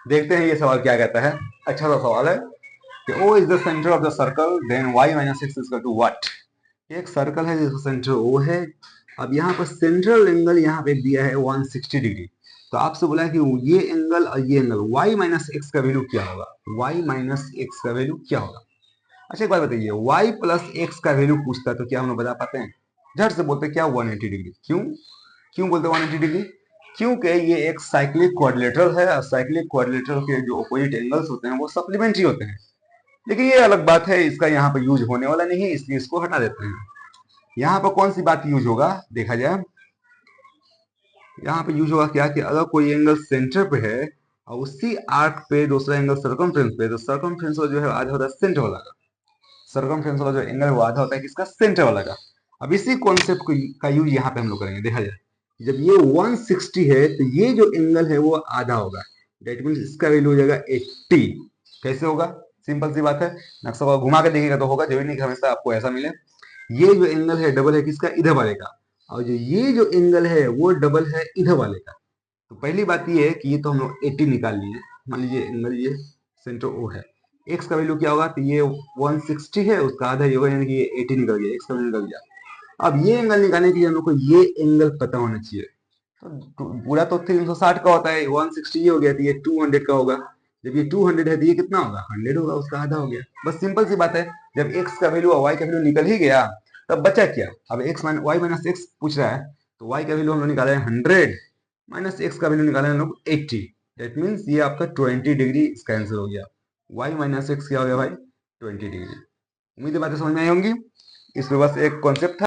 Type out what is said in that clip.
देखते हैं ये सवाल क्या कहता है। अच्छा सा सवाल है कि O is the centre of the circle, then y minus x is to what. एक सर्कल है जिसका सेंटर O है। अब यहाँ पर सेंट्रल एंगल यहाँ पे दिया है 160 डिग्री। तो आपसे बोला है कि ये एंगल और ये एंगल y माइनस एक्स का वैल्यू क्या होगा, y माइनस एक्स का वैल्यू क्या होगा। अच्छा एक बात बताइए, y प्लस एक्स का वैल्यू पूछता है तो क्या हम लोग बता पाते हैं? झट से बोलते हैं क्या, 180 डिग्री। क्यों क्यों बोलते हैं 180 डिग्री? क्योंकि ये एक साइक्लिक क्वाड्रिलेटरल है और साइक्लिक क्वाड्रिलेटरल के जो अपोजिट एंगल्स होते हैं वो सप्लीमेंट्री होते हैं। लेकिन ये अलग बात है, इसका यहाँ पर यूज होने वाला नहीं है, इसलिए इसको हटा देते हैं। यहाँ पर कौन सी बात यूज होगा देखा जाए। यहाँ पे यूज होगा क्या कि अगर कोई एंगल सेंटर पे है और उसी आर्क पे दूसरा एंगल सर्कमफ्रेंस पे, तो सर्कमफ्रेंस वाला जो है आधा होता है सेंटर वाला का। सर्कमफ्रेंस वाला जो एंगल है वो आधा होता है किसका, सेंटर वाला का। अब इसी कॉन्सेप्ट का यूज यहाँ पे हम लोग करेंगे। देखा जाए जब ये 160 है तो ये जो एंगल है वो आधा होगा, डेट मीन्स इसका वैल्यू हो जाएगा 80। कैसे होगा? सिंपल सी बात है, नक्शा को घुमा के देखिएगा तो होगा, जरूरी नहीं कि हमेशा आपको ऐसा मिले। ये जो एंगल है डबल है किसका, इधर वाले का, और जो ये जो एंगल है वो डबल है इधर वाले का। तो पहली बात ये है कि ये तो हम लोग 80 निकाल लिए। मान लीजिए एंगल ये सेंटर ओ है, एक्स का वैल्यू क्या होगा, तो ये 160 है उसका आधा ही होगा, यानी कि ये 80 निकल गया, एक्स का वैल्यू निकल गया। अब ये एंगल निकालने के लिए हम लोग को ये एंगल पता होना चाहिए। तो पूरा तो 360 का होता है, 160 ये हो गया तो ये 200 का होगा। जब ये 200 है तो ये कितना होगा, 100 होगा, उसका आधा हो गया। बस सिंपल सी बात है। जब एक्स का वैल्यू और वाई का वैल्यू निकल ही गया तब बचा क्या। अब एक्स वाई माइनस एक्स पूछ रहा है, तो वाई का वैल्यू हम लोग निकाले 100 माइनस एक्स का वैल्यू निकाले हम लोग 80। दैट मीन्स ये आपका 20 डिग्री इसका आंसर हो गया। वाई माइनस एक्स क्या हो गया भाई, 20 डिग्री। उम्मीद है बातें समझ में आई होंगी। इसमें बस एक कॉन्सेप्ट था।